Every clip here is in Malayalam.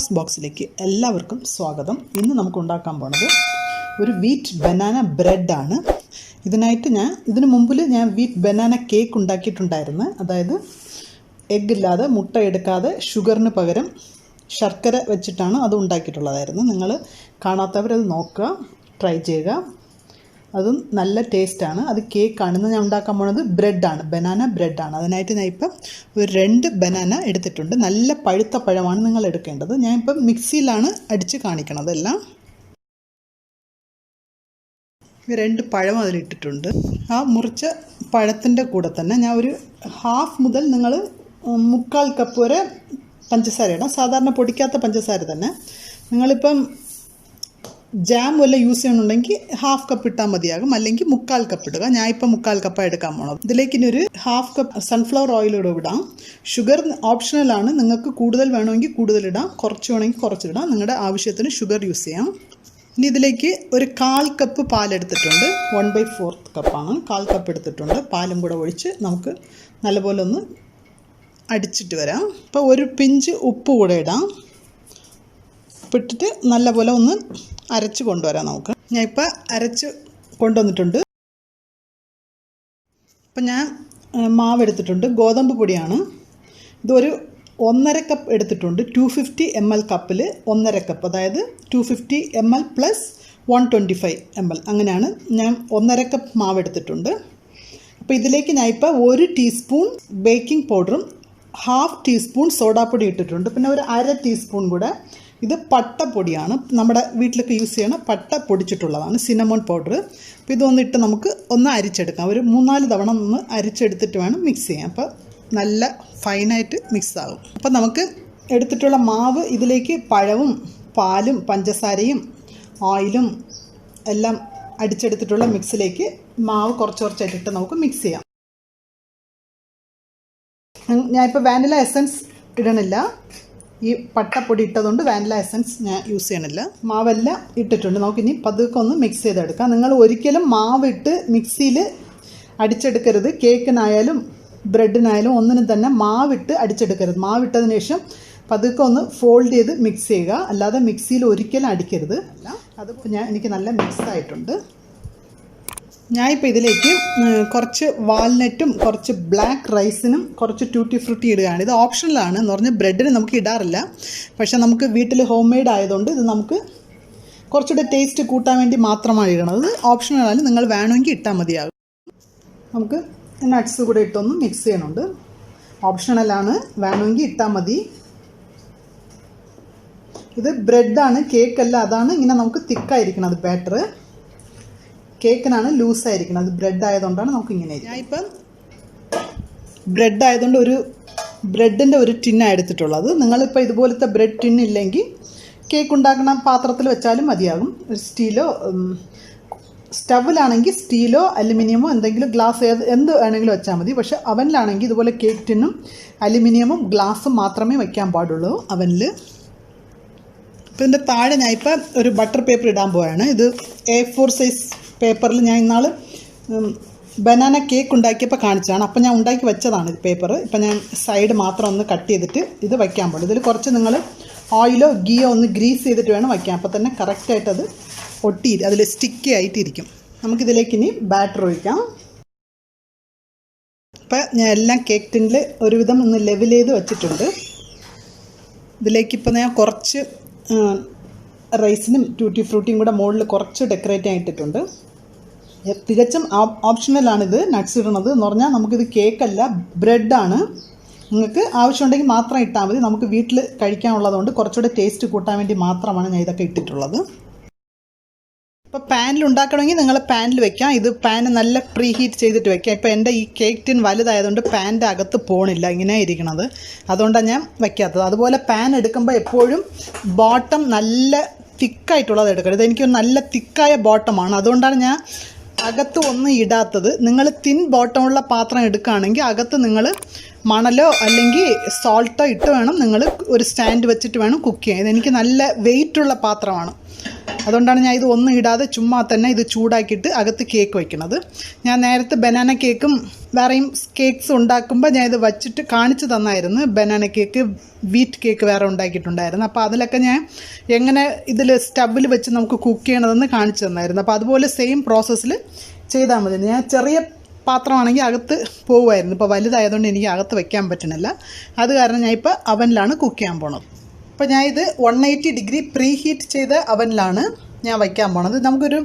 അമ്മാസ് ബോക്സിലേക്ക് എല്ലാവർക്കും സ്വാഗതം. ഇന്ന് നമുക്ക് ഉണ്ടാക്കാൻ പോണത് ഒരു വീറ്റ് ബനാന ബ്രെഡാണ്. ഇതിനു മുമ്പിൽ ഞാൻ വീറ്റ് ബനാന കേക്ക് ഉണ്ടാക്കിയിട്ടുണ്ടായിരുന്നു. അതായത് എഗ്ഗ് ഇല്ലാതെ, മുട്ട എടുക്കാതെ, ഷുഗറിന് പകരം ശർക്കര വെച്ചിട്ടാണ് അത് ഉണ്ടാക്കിയിട്ടുള്ളതായിരുന്നു. നിങ്ങൾ കാണാത്തവരത് നോക്കുക, ട്രൈ ചെയ്യുക. അതും നല്ല ടേസ്റ്റാണ്. അത് കേക്കാണ്. ഇന്ന് ഞാൻ ഉണ്ടാക്കാൻ പോകുന്നത് ബ്രെഡാണ്, ബനാന ബ്രെഡാണ്. അതിനായിട്ട് ഞാൻ ഇപ്പം ഒരു 2 ബനാന എടുത്തിട്ടുണ്ട്. നല്ല പഴുത്ത പഴമാണ് നിങ്ങൾ എടുക്കേണ്ടത്. ഞാൻ ഇപ്പം മിക്സിയിലാണ് അടിച്ച് കാണിക്കണത് എല്ലാം. 2 പഴം അതിലിട്ടിട്ടുണ്ട്. ആ മുറിച്ച പഴത്തിൻ്റെ കൂടെ തന്നെ ഞാൻ ഒരു ഹാഫ് മുതൽ നിങ്ങൾ 1/4 കപ്പ് വരെ പഞ്ചസാര ഇടാം. സാധാരണ പൊടിക്കാത്ത പഞ്ചസാര തന്നെ. നിങ്ങളിപ്പം ജാം വല്ലതും യൂസ് ചെയ്യണമെന്നുണ്ടെങ്കിൽ 1/2 കപ്പ് ഇട്ടാൽ മതിയാകും, അല്ലെങ്കിൽ 1/4 കപ്പ് ഇടുക. ഞാൻ ഇപ്പം 1/4 കപ്പാണ് എടുക്കാൻ പോണത്. ഇതിലേക്ക് ഇനി ഒരു 1/2 കപ്പ് സൺഫ്ലവർ ഓയിലൂടെ ഇടാം. ഷുഗർ ഓപ്ഷണലാണ്. നിങ്ങൾക്ക് കൂടുതൽ വേണമെങ്കിൽ കൂടുതലിടാം, കുറച്ച് വേണമെങ്കിൽ കുറച്ചിടാം. നിങ്ങളുടെ ആവശ്യത്തിന് ഷുഗർ യൂസ് ചെയ്യാം. ഇനി ഇതിലേക്ക് ഒരു 1/4 കപ്പ് പാലെടുത്തിട്ടുണ്ട്. 1/4 കപ്പാണ്. 1/4 കപ്പ് എടുത്തിട്ടുണ്ട്. പാലും കൂടെ ഒഴിച്ച് നമുക്ക് നല്ലപോലെ ഒന്ന് അടിച്ചിട്ട് വരാം. ഇപ്പോൾ ഒരു പിഞ്ച് ഉപ്പ് കൂടെ ഇടാം. ഉപ്പിട്ടിട്ട് നല്ലപോലെ ഒന്ന് അരച്ച് കൊണ്ടുവരാം നമുക്ക്. ഞാൻ ഇപ്പോൾ അരച്ച് കൊണ്ടുവന്നിട്ടുണ്ട്. ഇപ്പം ഞാൻ മാവ് എടുത്തിട്ടുണ്ട്. ഗോതമ്പ് പൊടിയാണ്. ഇതൊരു 1.5 കപ്പ് എടുത്തിട്ടുണ്ട്. 250 ml കപ്പിൽ 1.5 കപ്പ്, അതായത് 250 ml പ്ലസ് 125 ml, അങ്ങനെയാണ് ഞാൻ 1.5 കപ്പ് മാവ് എടുത്തിട്ടുണ്ട്. അപ്പോൾ ഇതിലേക്ക് ഞാൻ ഇപ്പോൾ 1 ടീസ്പൂൺ ബേക്കിംഗ് പൗഡറും 1/2 ടീസ്പൂൺ സോഡാപ്പൊടി ഇട്ടിട്ടുണ്ട്. പിന്നെ ഒരു 1/2 ടീസ്പൂൺ കൂടെ ഇത് പട്ടപ്പൊടിയാണ്, നമ്മുടെ വീട്ടിലൊക്കെ യൂസ് ചെയ്യണ പട്ട പൊടിച്ചിട്ടുള്ളതാണ്, സിനമോൺ പൗഡർ. അപ്പോൾ ഇതൊന്നിട്ട് നമുക്ക് ഒന്ന് അരിച്ചെടുക്കാം. ഒരു 3-4 തവണ ഒന്ന് അരിച്ചെടുത്തിട്ട് വേണം മിക്സ് ചെയ്യാൻ. അപ്പോൾ നല്ല ഫൈനായിട്ട് മിക്സ് ആകും. അപ്പോൾ നമുക്ക് എടുത്തിട്ടുള്ള മാവ് ഇതിലേക്ക് പഴവും പാലും പഞ്ചസാരയും ഓയിലും എല്ലാം അടിച്ചെടുത്തിട്ടുള്ള മിക്സിലേക്ക് മാവ് കുറച്ച് കുറച്ചായിട്ടിട്ട് നമുക്ക് മിക്സ് ചെയ്യാം. ഞാനിപ്പോൾ വാനില എസൻസ് ഇടണില്ല. ഈ പട്ടപ്പൊടി ഇട്ടതുകൊണ്ട് വാനില എസൻസ് ഞാൻ യൂസ് ചെയ്യണില്ല. മാവെല്ലാം ഇട്ടിട്ടുണ്ട്. നമുക്കിനി പതുക്കെ ഒന്ന് മിക്സ് ചെയ്തെടുക്കാം. നിങ്ങൾ ഒരിക്കലും മാവിട്ട് മിക്സിയിൽ അടിച്ചെടുക്കരുത്. കേക്കിനായാലും ബ്രെഡിനായാലും ഒന്നിനും തന്നെ മാവിട്ട് അടിച്ചെടുക്കരുത്. മാവിട്ടതിന് ശേഷം പതുക്കെ ഒന്ന് ഫോൾഡ് ചെയ്ത് മിക്സ് ചെയ്യുക. അല്ലാതെ മിക്സിയിൽ ഒരിക്കലും അടിക്കരുത്. അല്ല, അതിപ്പോൾ എനിക്ക് നല്ല മിക്സ് ആയിട്ടുണ്ട്. ഞാനിപ്പോൾ ഇതിലേക്ക് കുറച്ച് വാൽനട്ടും കുറച്ച് ബ്ലാക്ക് റൈസിനും കുറച്ച് ട്യൂട്ടി ഫ്രൂട്ടി ഇടുകയാണ്. ഇത് ഓപ്ഷണലാണ്. എന്ന് പറഞ്ഞാൽ ബ്രെഡിന് നമുക്ക് ഇടാറില്ല, പക്ഷേ നമുക്ക് വീട്ടിൽ ഹോം മെയ്ഡ് ആയതുകൊണ്ട് ഇത് നമുക്ക് കുറച്ചുകൂടെ ടേസ്റ്റ് കൂട്ടാൻ വേണ്ടി മാത്രമാണ് ഇടണത്. ഇത് ഓപ്ഷണലാണ്. നിങ്ങൾ വേണമെങ്കിൽ ഇട്ടാൽ മതിയാകും. നമുക്ക് നട്ട്സ് കൂടെ ഇട്ടൊന്ന് മിക്സ് ചെയ്യണുണ്ട്. ഓപ്ഷണലാണ്, വേണമെങ്കിൽ ഇട്ടാൽ മതി. ഇത് ബ്രെഡാണ്, കേക്കല്ല. അതാണ് ഇങ്ങനെ നമുക്ക് തിക്കായിരിക്കണം ബാറ്റർ. കേക്കിനാണ് ലൂസായിരിക്കുന്നത്. ബ്രെഡ് ആയതുകൊണ്ടാണ് നമുക്ക് ഇങ്ങനെ. ഞാനിപ്പം ബ്രെഡ് ആയതുകൊണ്ട് ഒരു ബ്രെഡിൻ്റെ ഒരു ടിന്നാണ് എടുത്തിട്ടുള്ളത്. നിങ്ങളിപ്പോൾ ഇതുപോലത്തെ ബ്രെഡ് ടിൻ ഇല്ലെങ്കിൽ കേക്ക് ഉണ്ടാക്കുന്ന പാത്രത്തിൽ വെച്ചാലും മതിയാകും. ഒരു സ്റ്റീലോ, സ്റ്റവിലാണെങ്കിൽ സ്റ്റീലോ അലുമിനിയമോ എന്തെങ്കിലും ഗ്ലാസ് എന്ത് വേണമെങ്കിലും വെച്ചാൽ മതി. പക്ഷേ അവനിലാണെങ്കിൽ ഇതുപോലെ കേക്ക് ടിന്നും അലുമിനിയമും ഗ്ലാസും മാത്രമേ വയ്ക്കാൻ പാടുള്ളൂ അവനിൽ. ഇപ്പം ഇതിൻ്റെ താഴെ ഞാൻ ഇപ്പം ഒരു ബട്ടർ പേപ്പർ ഇടാൻ പോവുകയാണ്. ഇത് A4 സൈസ് പേപ്പറിൽ ഞാൻ ഇന്നാൾ ബനാന കേക്ക് ഉണ്ടാക്കിയപ്പോൾ കാണിച്ചതാണ്. അപ്പം ഞാൻ ഉണ്ടാക്കി വെച്ചതാണ് ഇത് പേപ്പർ. ഇപ്പം ഞാൻ സൈഡ് മാത്രം ഒന്ന് കട്ട് ചെയ്തിട്ട് ഇത് വയ്ക്കാൻ പാടുള്ളൂ. ഇതിൽ കുറച്ച് നിങ്ങൾ ഓയിലോ ഗീയോ ഒന്ന് ഗ്രീസ് ചെയ്തിട്ട് വേണം വയ്ക്കാൻ. അപ്പോൾ തന്നെ കറക്റ്റായിട്ടത് ഒട്ടി അതിൽ സ്റ്റിക്കി ആയിട്ടിരിക്കും. നമുക്കിതിലേക്ക് ഇനി ബാറ്റർ ഒഴിക്കാം. ഇപ്പം ഞാൻ എല്ലാം കേക്ക് ടിന്നിൽ ഒരുവിധം ഒന്ന് ലെവൽ ചെയ്ത് വെച്ചിട്ടുണ്ട്. ഇതിലേക്കിപ്പോൾ ഞാൻ കുറച്ച് റൈസിനും ട്യൂട്ടി ഫ്രൂട്ടിയും കൂടെ മുകളിൽ കുറച്ച് ഡെക്കറേറ്റ് ആയിട്ടിട്ടുണ്ട്. തികച്ചും ഓപ്ഷണലാണിത് നട്ട്സ് ഇടുന്നത്. എന്ന് പറഞ്ഞാൽ നമുക്കിത് കേക്കല്ല, ബ്രെഡാണ്. നിങ്ങൾക്ക് ആവശ്യമുണ്ടെങ്കിൽ മാത്രം ഇട്ടാൽ മതി. നമുക്ക് വീട്ടിൽ കഴിക്കാനുള്ളതുകൊണ്ട് കുറച്ചുകൂടെ ടേസ്റ്റ് കൂട്ടാൻ വേണ്ടി മാത്രമാണ് ഞാൻ ഇതൊക്കെ ഇട്ടിട്ടുള്ളത്. ഇപ്പോൾ പാനിൽ ഉണ്ടാക്കണമെങ്കിൽ നിങ്ങൾ പാനിൽ വെക്കാം. ഇത് പാൻ നല്ല പ്രീ ഹീറ്റ് ചെയ്തിട്ട് വെക്കാം. ഇപ്പോൾ എൻ്റെ ഈ കേക്ക് ടിൻ വലുതായതുകൊണ്ട് പാൻ്റെ അകത്ത് പോണില്ല, ഇങ്ങനെ ഇരിക്കണത്. അതുകൊണ്ടാണ് ഞാൻ വയ്ക്കാത്തത്. അതുപോലെ പാൻ എടുക്കുമ്പോൾ എപ്പോഴും ബോട്ടം നല്ല തിക്കായിട്ടുള്ളത് എടുക്കരുത്. എനിക്ക് നല്ല തിക്കായ ബോട്ടമാണ്, അതുകൊണ്ടാണ് ഞാൻ അകത്ത് ഒന്നും ഇടാത്തത്. നിങ്ങൾ തിൻ ബോട്ടമുള്ള പാത്രം എടുക്കുകയാണെങ്കിൽ അകത്ത് നിങ്ങൾ മണലോ അല്ലെങ്കിൽ സോൾട്ടോ ഇട്ട് വേണം നിങ്ങൾ ഒരു സ്റ്റാൻഡ് വെച്ചിട്ട് വേണം കുക്ക് ചെയ്യാൻ. ഇതെനിക്ക് നല്ല വെയിറ്റുള്ള പാത്രമാണ്, അതുകൊണ്ടാണ് ഞാൻ ഇത് ഒന്നും ഇടാതെ ചുമ്മാ തന്നെ ഇത് ചൂടാക്കിയിട്ട് അകത്ത് കേക്ക് വയ്ക്കുന്നത്. ഞാൻ നേരത്തെ ബനാന കേക്കും വേറെയും കേക്ക്സ് ഉണ്ടാക്കുമ്പോൾ ഞാൻ ഇത് വച്ചിട്ട് കാണിച്ചു തന്നായിരുന്നു. ബനാന കേക്ക്, വീറ്റ് കേക്ക് വേറെ ഉണ്ടാക്കിയിട്ടുണ്ടായിരുന്നു. അപ്പോൾ അതിലൊക്കെ ഞാൻ എങ്ങനെ ഇതിൽ സ്റ്റവിൽ വെച്ച് നമുക്ക് കുക്ക് ചെയ്യണതെന്ന് കാണിച്ചു തന്നായിരുന്നു. അപ്പോൾ അതുപോലെ സെയിം പ്രോസസ്സിൽ ചെയ്താൽ മതി. ഞാൻ ചെറിയ പാത്രമാണെങ്കിൽ അകത്ത് പോകുമായിരുന്നു, ഇപ്പോൾ വലുതായതുകൊണ്ട് എനിക്ക് അകത്ത് വയ്ക്കാൻ പറ്റണില്ല. അത് കാരണം ഞാൻ ഇപ്പോൾ അവനിലാണ് കുക്ക് ചെയ്യാൻ പോണത്. അപ്പോൾ ഞാൻ ഇത് 180 ഡിഗ്രി പ്രീ ഹീറ്റ് ചെയ്ത അവനിലാണ് ഞാൻ വയ്ക്കാൻ പോണത്. നമുക്കൊരു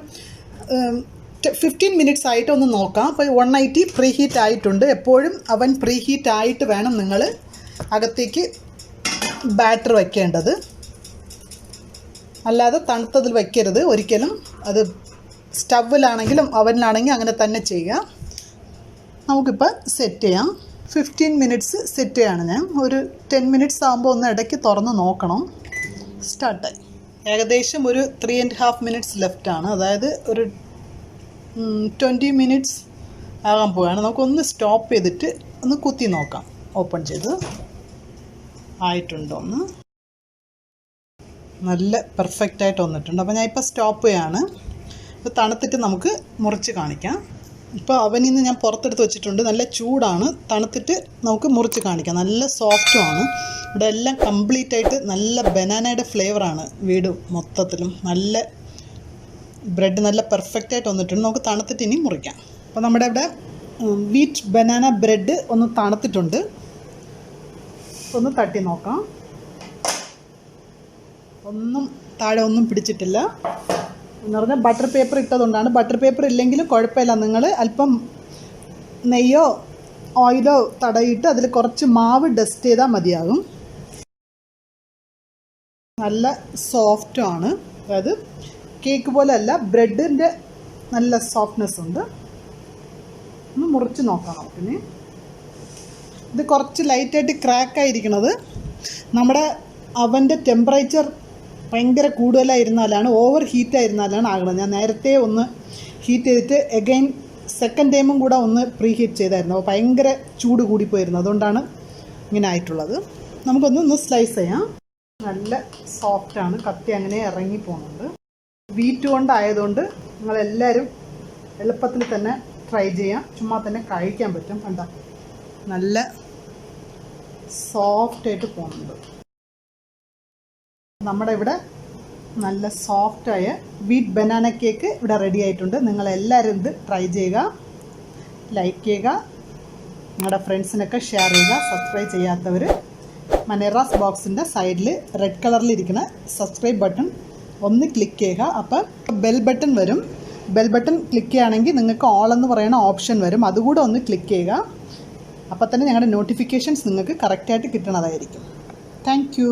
15 മിനിറ്റ്സ് ആയിട്ട് ഒന്ന് നോക്കാം. അപ്പോൾ 180 പ്രീ ഹീറ്റ് ആയിട്ടുണ്ട്. എപ്പോഴും അവൻ പ്രീ ഹീറ്റ് ആയിട്ട് വേണം നിങ്ങൾ അകത്തേക്ക് ബാറ്റർ വയ്ക്കേണ്ടത്, അല്ലാതെ തണുത്തതിൽ വയ്ക്കരുത് ഒരിക്കലും. അത് സ്റ്റവിലാണെങ്കിലും അവനിലാണെങ്കിലും അങ്ങനെ തന്നെ ചെയ്യുക. നമുക്കിപ്പോൾ സെറ്റ് ചെയ്യാം. 15 മിനിറ്റ്സ് സെറ്റ് ചെയ്യാണ് ഞാൻ. ഒരു 10 മിനിറ്റ്സ് ആകുമ്പോൾ ഒന്ന് ഇടയ്ക്ക് തുറന്ന് നോക്കണം. സ്റ്റാർട്ടായി. ഏകദേശം ഒരു 3.5 മിനിറ്റ്സ് ലെഫ്റ്റാണ്, അതായത് ഒരു 20 മിനിറ്റ്സ് ആകാൻ പോവുകയാണ്. നമുക്കൊന്ന് സ്റ്റോപ്പ് ചെയ്തിട്ട് ഒന്ന് കുത്തി നോക്കാം. ഓപ്പൺ ചെയ്ത് ആയിട്ടുണ്ടോ എന്ന്. നല്ല പെർഫെക്റ്റായിട്ട് വന്നിട്ടുണ്ട്. അപ്പോൾ ഞാൻ ഇപ്പോൾ സ്റ്റോപ്പ് ചെയ്യാണ്. ഇപ്പോൾ തണുത്തിട്ട് നമുക്ക് മുറിച്ച് കാണിക്കാം. ഇപ്പോൾ അവനിൽ നിന്ന് ഞാൻ പുറത്തെടുത്ത് വെച്ചിട്ടുണ്ട്. നല്ല ചൂടാണ്. തണുത്തിട്ട് നമുക്ക് മുറിച്ച് കാണിക്കാം. നല്ല സോഫ്റ്റുമാണ്. ഇവിടെ എല്ലാം കംപ്ലീറ്റ് ആയിട്ട് നല്ല ബനാനയുടെ ഫ്ലേവറാണ് വീട് മൊത്തത്തിലും. നല്ല ബ്രെഡ് നല്ല പെർഫെക്റ്റായിട്ട് വന്നിട്ടുണ്ട്. നമുക്ക് തണുത്തിട്ട് ഇനി മുറിക്കാം. അപ്പോൾ നമ്മുടെ ഇവിടെ വീറ്റ് ബനാന ബ്രെഡ് ഒന്ന് തണുത്തിട്ടുണ്ട്. ഒന്ന് തട്ടി നോക്കാം. ഒന്നും താഴെ ഒന്നും പിടിച്ചിട്ടില്ല. എന്ന് പറഞ്ഞാൽ ബട്ടർ പേപ്പർ ഇട്ടതുകൊണ്ടാണ്. ബട്ടർ പേപ്പർ ഇല്ലെങ്കിലും കുഴപ്പമില്ല. നിങ്ങൾ അല്പം നെയ്യോ ഓയിലോ തടയിട്ട് അതിൽ കുറച്ച് മാവ് ഡസ്റ്റ് ചെയ്താൽ മതിയാകും. നല്ല സോഫ്റ്റുമാണ്. അതായത് കേക്ക് പോലെ അല്ല, ബ്രെഡിൻ്റെ നല്ല സോഫ്റ്റ്നെസ് ഉണ്ട്. ഒന്ന് മുറിച്ച് നോക്കാം നമുക്കിനി. ഇത് കുറച്ച് ലൈറ്റായിട്ട് ക്രാക്കായിരിക്കണത് നമ്മുടെ അവൻ്റെ ടെമ്പറേച്ചർ ഭയങ്കര കൂടുതലായിരുന്നാലാണ്, ഓവർ ഹീറ്റായിരുന്നാലാണ് ആകണം. ഞാൻ നേരത്തെ ഒന്ന് ഹീറ്റ് ചെയ്തിട്ട് എഗെയിൻ സെക്കൻഡ് ടൈമും കൂടെ ഒന്ന് പ്രീ ഹീറ്റ് ചെയ്തായിരുന്നു. അപ്പോൾ ഭയങ്കര ചൂട് കൂടിപ്പോയിരുന്നു. അതുകൊണ്ടാണ് ഇങ്ങനെ ആയിട്ടുള്ളത്. നമുക്കൊന്ന് സ്ലൈസ് ചെയ്യാം. നല്ല സോഫ്റ്റാണ്. കത്തി അങ്ങനെ ഇറങ്ങി പോകുന്നുണ്ട്. വീറ്റ് കൊണ്ടായതുകൊണ്ട് നിങ്ങളെല്ലാവരും എളുപ്പത്തിൽ തന്നെ ട്രൈ ചെയ്യാം. ചുമ്മാ തന്നെ കഴിക്കാൻ പറ്റും. കണ്ടോ, നല്ല സോഫ്റ്റായിട്ട് പോകുന്നുണ്ട്. നമ്മുടെ ഇവിടെ നല്ല സോഫ്റ്റായ വീറ്റ് ബനാന കേക്ക് ഇവിടെ റെഡി ആയിട്ടുണ്ട്. നിങ്ങളെല്ലാവരും ഇത് ട്രൈ ചെയ്യുക, ലൈക്ക് ചെയ്യുക, നിങ്ങളുടെ ഫ്രണ്ട്സിനൊക്കെ ഷെയർ ചെയ്യുക. സബ്സ്ക്രൈബ് ചെയ്യാത്തവർ മനേറാസ് ബോക്സിൻ്റെ സൈഡിൽ റെഡ് കളറിലിരിക്കുന്ന സബ്സ്ക്രൈബ് ബട്ടൺ ഒന്ന് ക്ലിക്ക് ചെയ്യുക. അപ്പോൾ ബെൽ ബട്ടൺ വരും. ബെൽ ബട്ടൺ ക്ലിക്ക് ചെയ്യുകയാണെങ്കിൽ നിങ്ങൾക്ക് ഓൾ എന്ന് പറയുന്ന ഓപ്ഷൻ വരും. അതുകൂടെ ഒന്ന് ക്ലിക്ക് ചെയ്യുക. അപ്പോൾ തന്നെ ഞങ്ങളുടെ നോട്ടിഫിക്കേഷൻസ് നിങ്ങൾക്ക് കറക്റ്റായിട്ട് കിട്ടണതായിരിക്കും. Thank you.